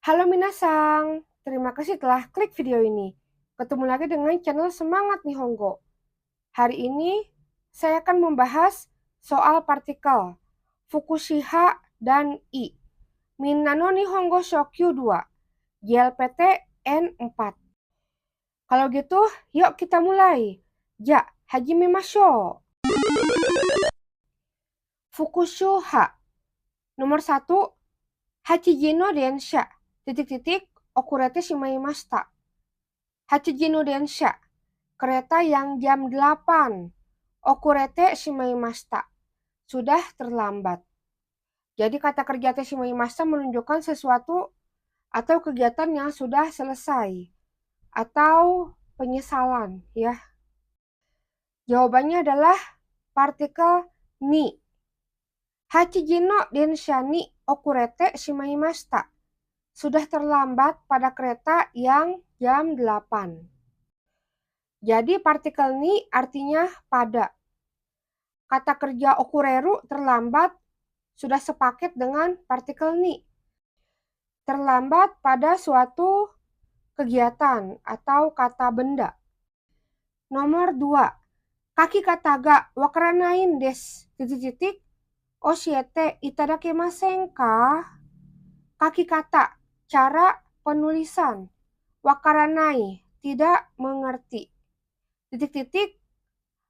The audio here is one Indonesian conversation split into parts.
Halo minasang, terima kasih telah klik video ini. Ketemu lagi dengan channel Semangat Nihongo. Hari ini saya akan membahas soal partikel Fukushiha dan I. Minano Nihongo Shokyu 2, JLPT N4. Kalau gitu, yuk kita mulai. Ja, hajimemashou. Fukushiha. Nomor 1, Hachiji no densha, titik-titik, okurete shimaimashita. Hachiji no densha, kereta yang jam 8. Okurete shimaimashita, sudah terlambat. Jadi kata kerja te shimaimashita menunjukkan sesuatu atau kegiatan yang sudah selesai atau penyesalan ya. Jawabannya adalah partikel ni. Hachiji no densha ni okurete shimaimashita, sudah terlambat pada kereta yang jam 8. Jadi partikel ni artinya pada. Kata kerja okureru terlambat sudah sepaket dengan partikel ni. Terlambat pada suatu kegiatan atau kata benda. Nomor 2. Kaki kata ga wakaranain desu, titik-titik, oshiete itadakemasen ka? Kaki kata, cara penulisan. Wakaranai, tidak mengerti. Titik-titik,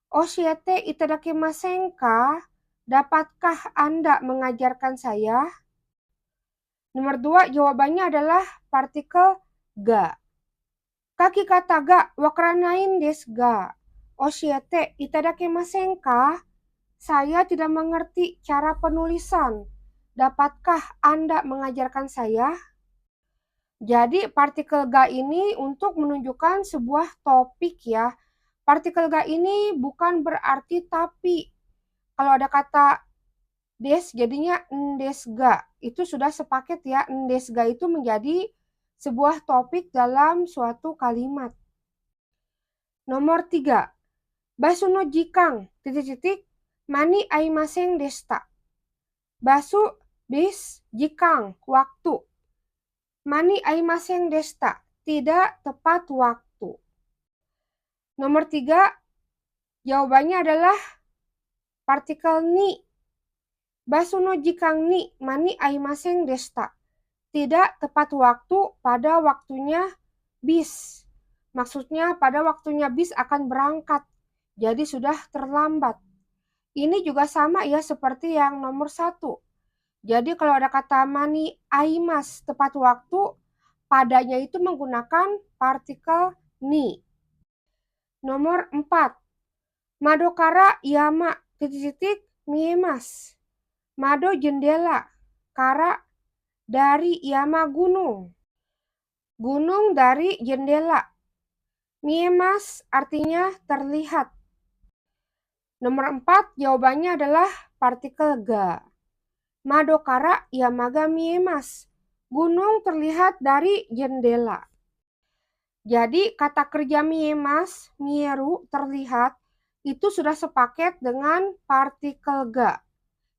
oshiete itadakemasen ka? Dapatkah Anda mengajarkan saya? Nomor 2, jawabannya adalah partikel ga. Kaki kata ga wakaranain desu ga oshiete itadakemasen ka? Saya tidak mengerti cara penulisan. Dapatkah Anda mengajarkan saya? Jadi partikel ga ini untuk menunjukkan sebuah topik ya. Partikel ga ini bukan berarti tapi. Kalau ada kata des jadinya ndesga. Itu sudah sepaket ya. Ndesga itu menjadi sebuah topik dalam suatu kalimat. Nomor 3. Basu no jikang, titik-titik, mani aimasen deshita. Basu, bis, jikang, waktu. Mani aimasen deshita, tidak tepat waktu. Nomor 3, jawabannya adalah partikel ni. Basu no jikang ni mani aimasen deshita. Tidak tepat waktu pada waktunya bis. Maksudnya pada waktunya bis akan berangkat. Jadi sudah terlambat. Ini juga sama ya seperti yang nomor 1. Jadi kalau ada kata mani aimas tepat waktu, padanya itu menggunakan partikel ni. Nomor 4. Madokara yama, titik-titik, miemas. Mado jendela, kara dari yama gunung. Gunung dari jendela. Miemas artinya terlihat. Nomor 4, jawabannya adalah partikel ga. Madokara yamaga miemas. Gunung terlihat dari jendela. Jadi kata kerja miemas, mieru, terlihat, itu sudah sepaket dengan partikel ga.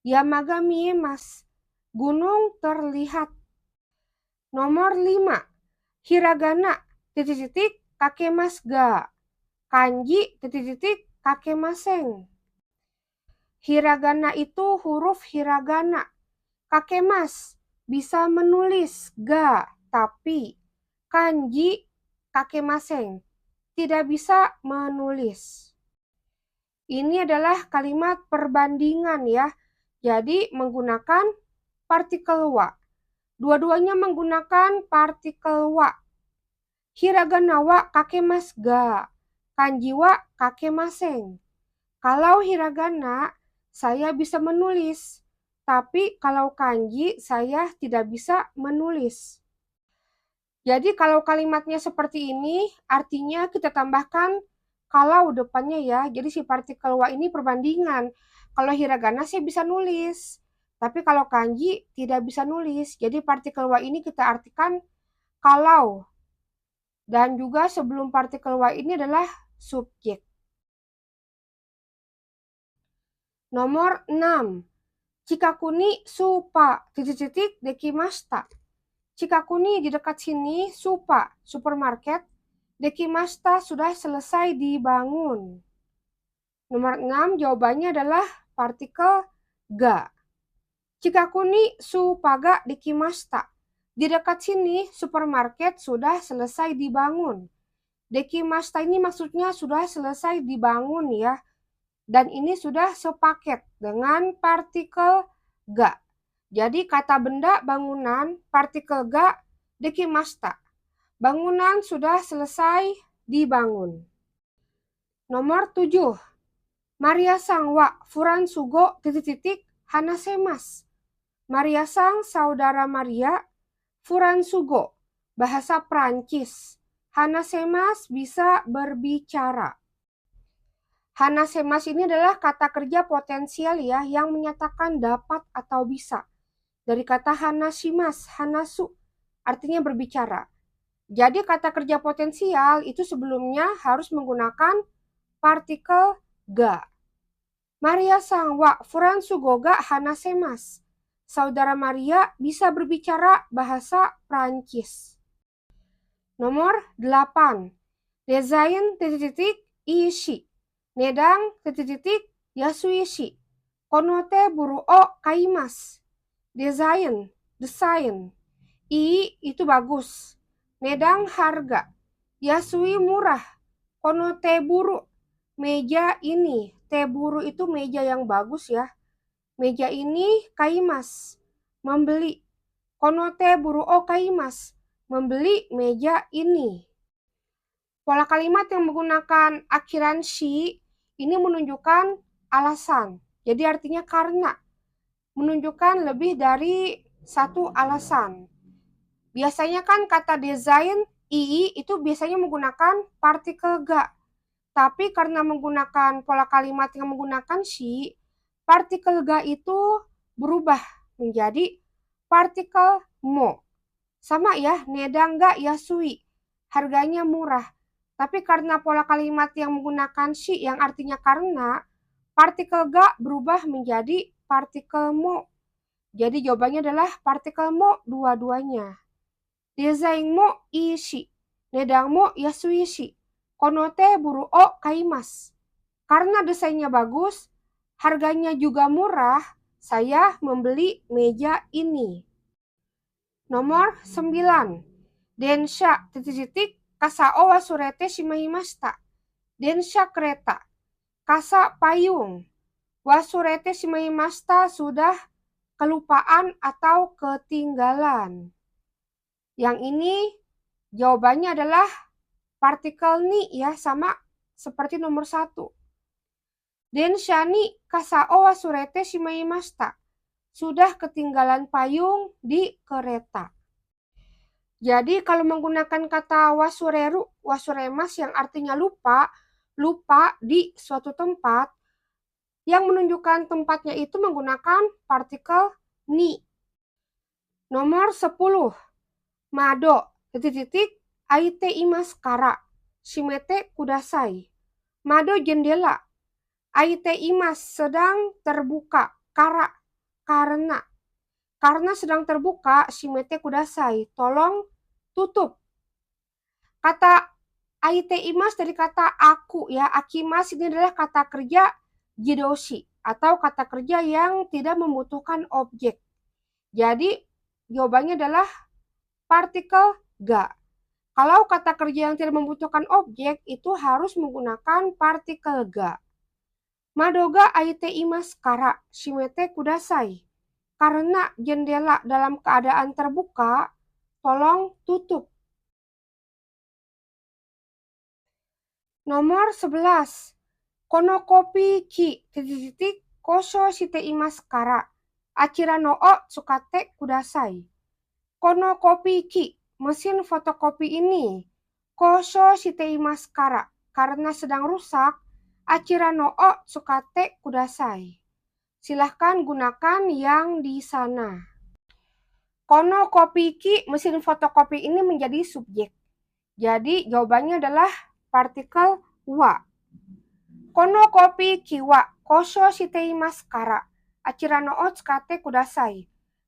Yamaga miemas. Gunung terlihat. Nomor 5. Hiragana, titik-titik, kakemas ga. Kanji, titik-titik, kakemasen. Hiragana itu huruf hiragana. Kakemas, bisa menulis, ga, tapi. Kanji, kakemasen, tidak bisa menulis. Ini adalah kalimat perbandingan ya. Jadi menggunakan partikel wa. Dua-duanya menggunakan partikel wa. Hiragana wa kakemas ga. Kanji wa kakemasen. Kalau hiragana, saya bisa menulis. Tapi kalau kanji, saya tidak bisa menulis. Jadi kalau kalimatnya seperti ini, artinya kita tambahkan kalau depannya ya. Jadi si partikel wa ini perbandingan. Kalau hiragana saya bisa nulis. Tapi kalau kanji tidak bisa nulis. Jadi partikel wa ini kita artikan kalau. Dan juga sebelum partikel wa ini adalah subjek. Nomor 6. Chikaku ni supa, titik-titik, dekimashita. Cikakuni di dekat sini, supa, supermarket. Dekimashita sudah selesai dibangun. Nomor 6, jawabannya adalah partikel ga. Cikakuni supaga dekimashita. Di dekat sini, supermarket sudah selesai dibangun. Dekimashita ini maksudnya sudah selesai dibangun ya. Dan ini sudah sepaket dengan partikel ga. Jadi kata benda bangunan, partikel ga dekimashita. Bangunan sudah selesai dibangun. Nomor 7. Maria-san wa furansugo ... hanasemas. Maria-san saudara Maria, furansugo bahasa Prancis. Hanasemas bisa berbicara. Hanasemas ini adalah kata kerja potensial ya yang menyatakan dapat atau bisa. Dari kata hanashimas, hanasu artinya berbicara. Jadi kata kerja potensial itu sebelumnya harus menggunakan partikel ga. Maria-san wa furansugo ga hanasemas. Saudara Maria bisa berbicara bahasa Prancis. Nomor 8. Desain ... ishi. Nedang ... yasuishi. Konote buru o kaimas. Desain, desain. I itu bagus. Nedang harga. Yasui murah. Konote buru. Meja ini. Teburu itu meja yang bagus ya. Meja ini kaimas. Membeli. Konote buru o kaimas. Membeli meja ini. Pola kalimat yang menggunakan akhiran shi ini menunjukkan alasan. Jadi artinya karena. Menunjukkan lebih dari satu alasan. Biasanya kan kata desain ii itu biasanya menggunakan partikel ga. Tapi karena menggunakan pola kalimat yang menggunakan shi, partikel ga itu berubah menjadi partikel mo. Sama ya, nedang ga yasui. Harganya murah. Tapi karena pola kalimat yang menggunakan shi yang artinya karena, partikel ga berubah menjadi partikel mo. Jadi jawabannya adalah partikel mo dua-duanya. Desain mo ishi. Nedang mo yasuishi. Konote buru o kaimas. Karena desainnya bagus, harganya juga murah, saya membeli meja ini. Nomor 9. Densha ... kasao wasurete shimaimashita. Densha kereta. Kasa payung. Wasurete shimaimashita sudah kelupaan atau ketinggalan. Yang ini jawabannya adalah partikel ni ya, sama seperti nomor 1. Densha ni kasao wasurete shimaimashita. Sudah ketinggalan payung di kereta. Jadi kalau menggunakan kata wasureru, wasuremas yang artinya lupa, lupa di suatu tempat, yang menunjukkan tempatnya itu menggunakan partikel ni. Nomor 10. Mado ... aite imasu kara. Shimete kudasai. Mado jendela. Aite imas sedang terbuka. Kara karena. Karena sedang terbuka, shimete kudasai. Tolong tutup. Kata aite imas dari kata aku ya. Akimas ini adalah kata kerja jidoshi atau kata kerja yang tidak membutuhkan objek. Jadi jawabannya adalah partikel ga. Kalau kata kerja yang tidak membutuhkan objek itu harus menggunakan partikel ga. Madoga aite imasu kara shimete kudasai. Karena jendela dalam keadaan terbuka, tolong tutup. Nomor 11. Kono kopi ki ... kosho shite imasu kara. Achira no o tsukate kudasai. Kono kopi ki, mesin fotokopi ini, kosho shite imasu kara, karena sedang rusak, achira no o tsukate kudasai. Silahkan gunakan yang di sana. Kono kopi ki, mesin fotokopi ini menjadi subjek. Jadi jawabannya adalah partikel wa. Kono kopi ki wa kosho shite imasu kara, achira no o tsukate kudasai.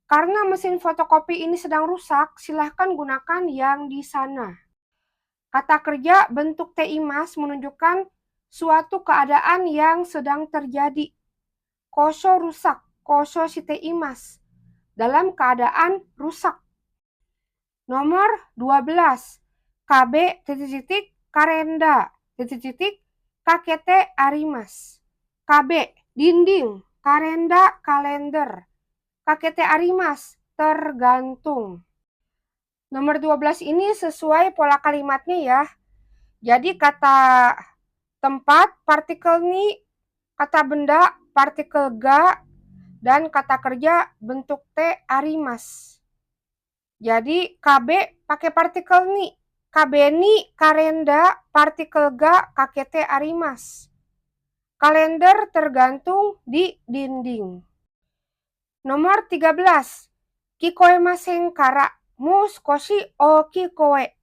Karena mesin fotokopi ini sedang rusak, silahkan gunakan yang di sana. Kata kerja bentuk teimas menunjukkan suatu keadaan yang sedang terjadi. Koso rusak, koso si teimas. Dalam keadaan rusak. Nomor 12. KB karenda kakete arimas. KB dinding, karenda kalender. Kakete arimas tergantung. Nomor 12 ini sesuai pola kalimatnya ya. Jadi kata tempat partikel ni, kata benda partikel ga, dan kata kerja bentuk T arimas. Jadi KB pakai partikel ni. KB ni karenda partikel ga kakete arimas. Kalender tergantung di dinding. Nomor 13. Kikoemasen kara mo sukoshi o kikoe.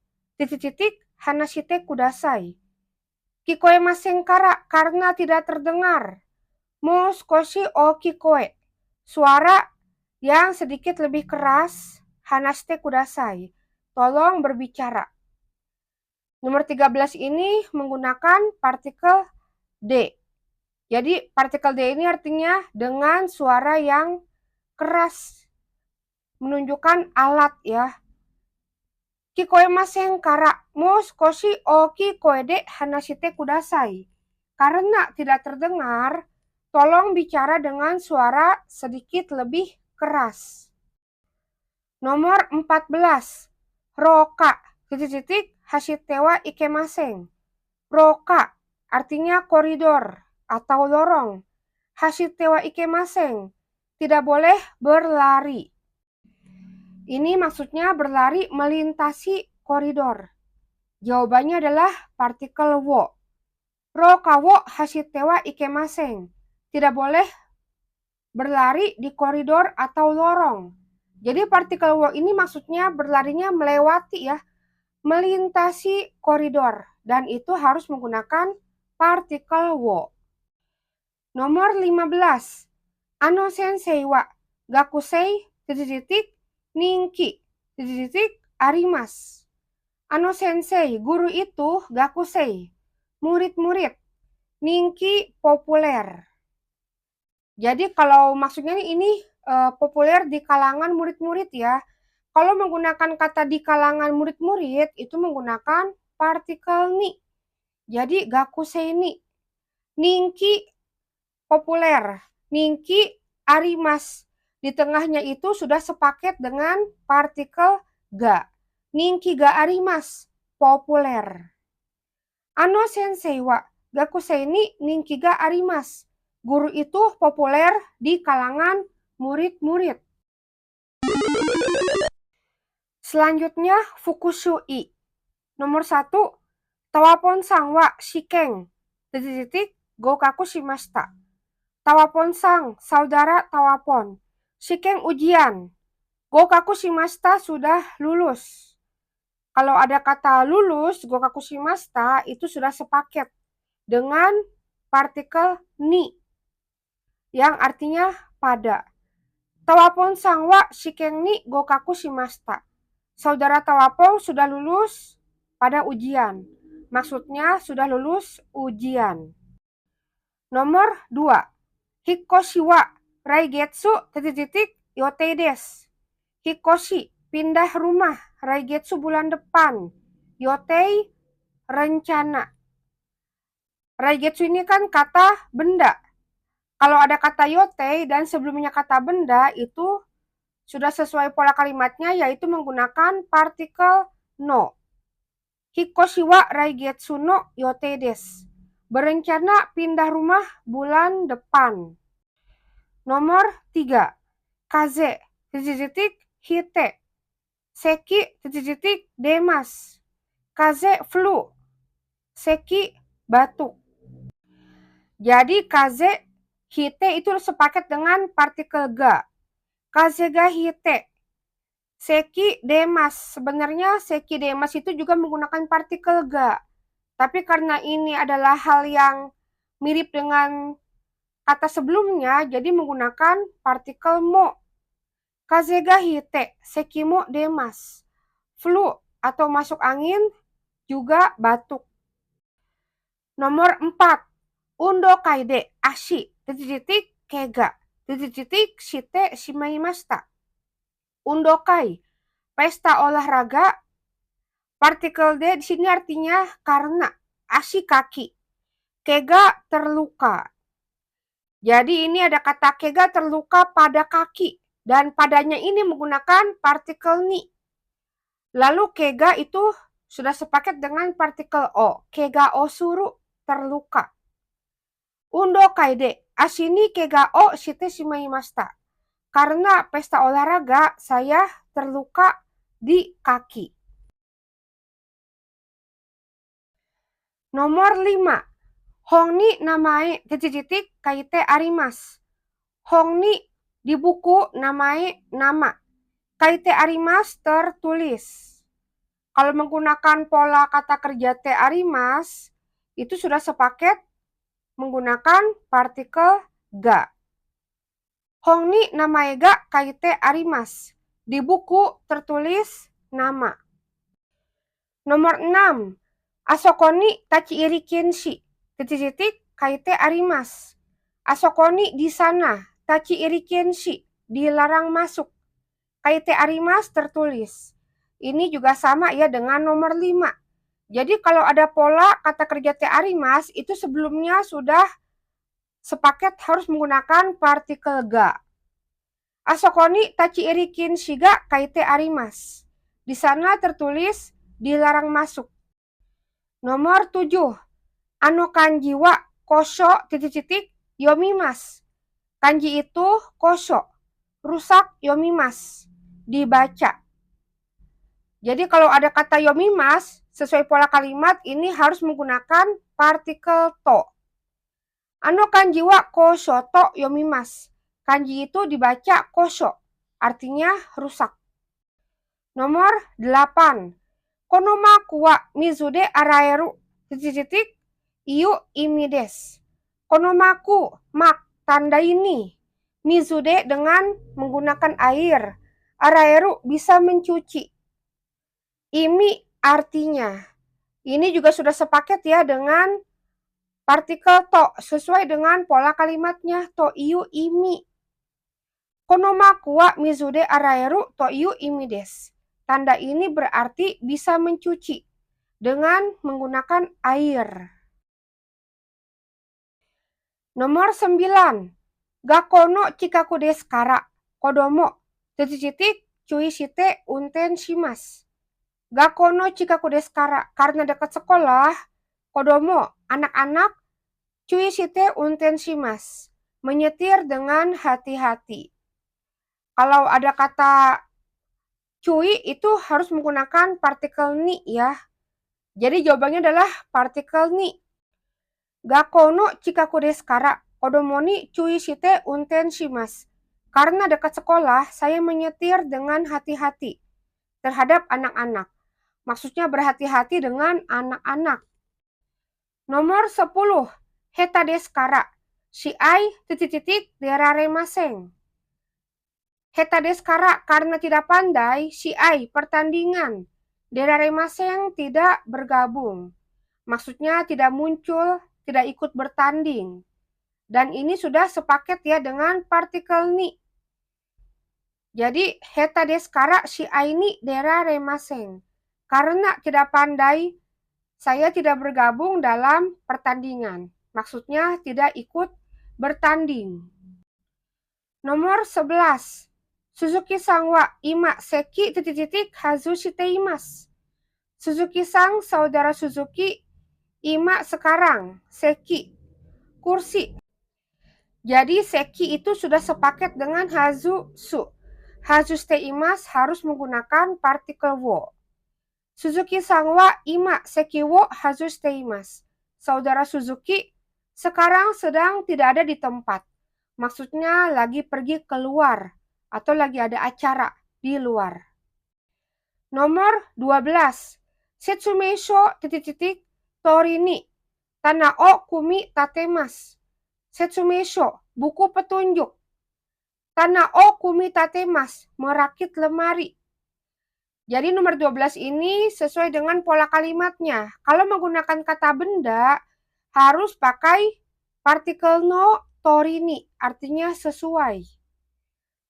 Hanashite kudasai. Kikoemasen kara karena tidak terdengar. Mo sukoshi o kikoe. Suara yang sedikit lebih keras. Hanashite kudasai. Tolong berbicara. Nomor 13 ini menggunakan partikel D. Jadi partikel D ini artinya dengan suara yang keras. Menunjukkan alat ya. Kikoemasen kara mo sukoshi o kikoe de hanashite kudasai. Karena tidak terdengar, tolong bicara dengan suara sedikit lebih keras. Nomor 14. Roka hashitewa ikemasen. Roka artinya koridor atau lorong. Hashitewa ikemasen tidak boleh berlari. Ini maksudnya berlari melintasi koridor. Jawabannya adalah partikel wo. Roka wo hashitewa ikemasen. Tidak boleh berlari di koridor atau lorong. Jadi partikel wo ini maksudnya berlarinya melewati ya, melintasi koridor. Dan itu harus menggunakan partikel wo. Nomor 15. Ano sensei wa gakusei ninki arimas. Ano sensei, guru itu gakusei, murid-murid. Ninki populer. Jadi kalau maksudnya ini populer di kalangan murid-murid ya. Kalau menggunakan kata di kalangan murid-murid itu menggunakan partikel ni. Jadi gakusei ni. Ninki populer. Ninki arimas. Di tengahnya itu sudah sepaket dengan partikel ga. Ninki ga arimas. Populer. Ano sensei wa gakusei ni ninki ga arimas. Guru itu populer di kalangan murid-murid. Selanjutnya fukushui. Nomor 1. Tawapon-san wa shiken gokaku shimashita. Tawapon-san, saudara Tawapon. Shiken ujian. Gokaku shimashita sudah lulus. Kalau ada kata lulus, gokaku shimashita itu sudah sepaket dengan partikel ni yang artinya pada. Tawapon-san wa shiken ni gokaku shimashita. Saudara Tawapon sudah lulus pada ujian. Maksudnya sudah lulus ujian. Nomor 2. Hikkoshi wa raigetsu yotei desu. Hikkoshi, pindah rumah. Raigetsu bulan depan. Yotei, rencana. Raigetsu ini kan kata benda. Kalau ada kata yotei dan sebelumnya kata benda itu sudah sesuai pola kalimatnya yaitu menggunakan partikel no. Hikkoshi wa raigetsu no yotei desu. Berencana pindah rumah bulan depan. Nomor 3. Kaze hite. Seki demas. Kaze flu. Seki batuk. Jadi kaze hite itu sepaket dengan partikel ga. Kaze ga hite. Seki demas. Sebenarnya seki demas itu juga menggunakan partikel ga. Tapi karena ini adalah hal yang mirip dengan kata sebelumnya, jadi menggunakan partikel mo. Kazega hite sekimo demas. Flu atau masuk angin juga batuk. Nomor 4. Undo kaide ashi titik-titik kega titik-titik shite shimaimashita. Undokai, pesta olahraga. Partikel D di sini artinya karena. Ashi kaki. Kega terluka. Jadi ini ada kata kega terluka pada kaki. Dan padanya ini menggunakan partikel ni. Lalu kega itu sudah sepaket dengan partikel o. Kega osuru, terluka. Undo kaide, ashini kega o shite shimaimashita. Karena pesta olahraga, saya terluka di kaki. Nomor 5. Hongni namae titik-titik kaite arimas. Hongni di buku namae nama. Kaite arimas tertulis. Kalau menggunakan pola kata kerja te arimas, itu sudah sepaket menggunakan partikel ga. Hongni namae ga kaite arimas. Di buku tertulis nama. Nomor 6. Asokoni tachi iri kinshi. Titik-titik kaite arimas. Asokoni di sana. Tachi iri kinshi. Dilarang masuk. Kaite arimas tertulis. Ini juga sama ya dengan nomor 5. Jadi kalau ada pola kata kerja te arimas, itu sebelumnya sudah sepaket harus menggunakan partikel ga. Asokoni tachi iri kinshi ga kaite arimas. Di sana tertulis dilarang masuk. Nomor 7. Ano kanji wa kosho titik-titik yomimas. Kanji itu kosho, rusak yomimas, dibaca. Jadi kalau ada kata yomimas, sesuai pola kalimat ini harus menggunakan partikel to. Ano kanji wa kosho to yomimas. Kanji itu dibaca kosho, artinya rusak. Nomor 8. Konomaku wa mizu de araeru titik-titik iu imi desu. Konomaku, mak, tanda ini. Mizu de dengan menggunakan air. Araeru bisa mencuci. Imi artinya. Ini juga sudah sepaket ya dengan partikel to sesuai dengan pola kalimatnya to iu imi. Konomaku wa mizu de araeru to iu imi desu. Tanda ini berarti bisa mencuci dengan menggunakan air. Nomor 9. Gakono chikaku desu kara kodomo titik-titik cui shite unten shimasu. Gakono chikaku desu kara, karena dekat sekolah. Kodomo, anak-anak. Cui shite unten shimasu, menyetir dengan hati-hati. Kalau ada kata cui itu harus menggunakan partikel ni ya. Jadi jawabannya adalah partikel ni. Gakono chikaku desu kara kodomo ni cui shite unten shimasu. Karena dekat sekolah, saya menyetir dengan hati-hati terhadap anak-anak. Maksudnya berhati-hati dengan anak-anak. Nomor 10. Heta desu kara shiai titik-titik deraremasen. Heta desu kara, karena tidak pandai, shiai pertandingan. Deraremasen tidak bergabung. Maksudnya tidak muncul, tidak ikut bertanding. Dan ini sudah sepaket ya dengan partikel ni. Jadi heta desu kara shiai ni deraremasen. Karena tidak pandai, saya tidak bergabung dalam pertandingan. Maksudnya tidak ikut bertanding. Nomor 11. Suzuki-san wa ima seki titik-titik hazu shiteimasu. Suzuki-san, saudara Suzuki, ima sekarang, seki, kursi. Jadi seki itu sudah sepaket dengan hazu su. Hazu shiteimasu harus menggunakan partikel wo. Suzuki-san wa ima seki wo hazu shiteimasu. Saudara Suzuki sekarang sedang tidak ada di tempat. Maksudnya lagi pergi keluar atau lagi ada acara di luar. Nomor 12. Setsumeisho titik-titik torini tanao kumi tatemasu. Setsumeisho, buku petunjuk. Tana o kumitatemasu, merakit lemari. Jadi nomor 12 ini sesuai dengan pola kalimatnya. Kalau menggunakan kata benda, harus pakai partikel no torini, artinya sesuai.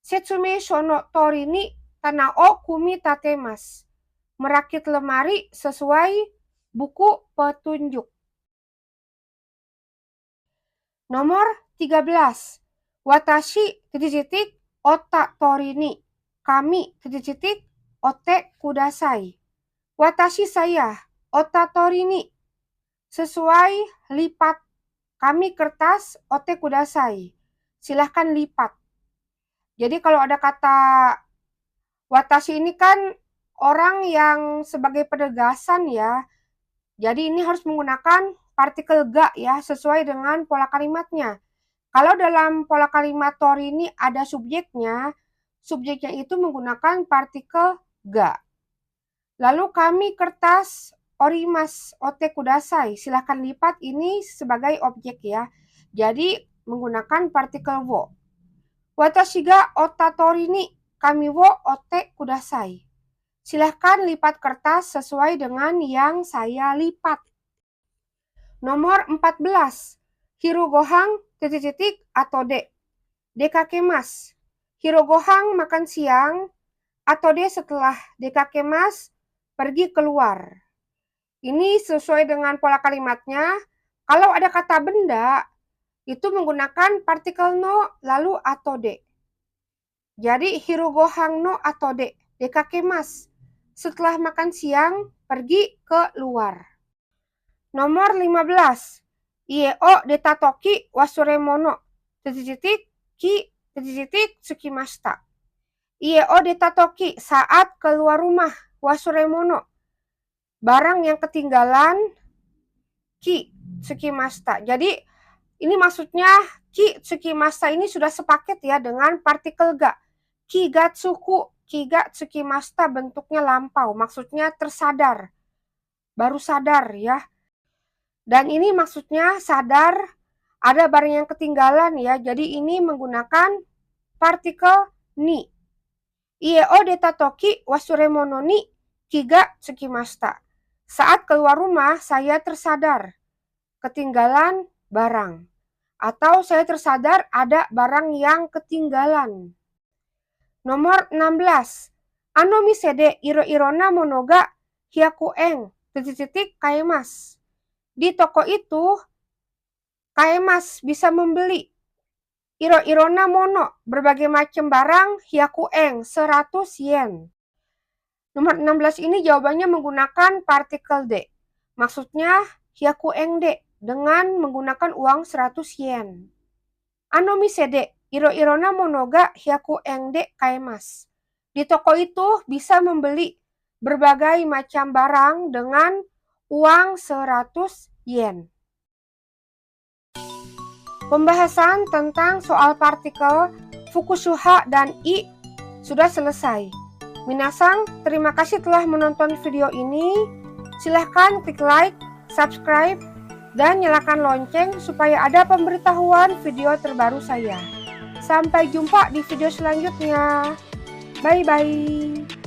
Setsumeisho no torini tana o kumitatemasu. Merakit lemari sesuai buku petunjuk. Nomor 13. Watashi titik ota torini. Kami titik ote kudasai. Watashi saya, ota torini. Sesuai lipat. Kami kertas, ote kudasai. Silahkan lipat. Jadi kalau ada kata watashi ini kan orang yang sebagai penegasan ya. Jadi ini harus menggunakan partikel ga ya, sesuai dengan pola kalimatnya. Kalau dalam pola kalimat torini ada subjeknya itu menggunakan partikel ga. Lalu kami kertas orimas ote kudasai, silahkan lipat, ini sebagai objek ya. Jadi menggunakan partikel wo. Watashi ga ota torini, kami wo ote kudasai. Silahkan lipat kertas sesuai dengan yang saya lipat. Nomor 14. Hirogohang titik atau de. Dekakemas. Hirogohang makan siang, atau de setelah dekakemas pergi keluar. Ini sesuai dengan pola kalimatnya. Kalau ada kata benda, itu menggunakan partikel no lalu atau de. Jadi hirogohang no atau de. Dekakemas. Setelah makan siang, pergi keluar. Nomor 15. Ie o detatoki wasuremono. Titik ki titik tsukimashita. Ie o detatoki, saat keluar rumah, wasuremono, barang yang ketinggalan, ki tsukimashita. Jadi ini maksudnya ki tsukimashita ini sudah sepaket ya dengan partikel ga. Ki ga tsuku, ki ga tsukimashita bentuknya lampau, maksudnya tersadar, baru sadar ya. Dan ini maksudnya sadar ada barang yang ketinggalan ya. Jadi ini menggunakan partikel ni. Ie o detatoki wasuremono ni ki ga tsukimashita. Saat keluar rumah saya tersadar ketinggalan barang. Atau saya tersadar ada barang yang ketinggalan. Nomor 16. Ano mise de iro-irona mono ga hyakuen titik kaemasu. Di toko itu, kaemas bisa membeli iro-irona mono, berbagai macam barang, hyakuen 100 yen. Nomor 16 ini jawabannya menggunakan partikel de. Maksudnya hyakuen de dengan menggunakan uang 100 yen. Ano mise de iro-irona mono ga hyakuen de kaemasu. Di toko itu bisa membeli berbagai macam barang dengan uang 100 yen. Pembahasan tentang soal partikel fukushuha dan i sudah selesai. Minasang, terima kasih telah menonton video ini. Silahkan klik like, subscribe, dan nyalakan lonceng supaya ada pemberitahuan video terbaru saya. Sampai jumpa di video selanjutnya. Bye-bye.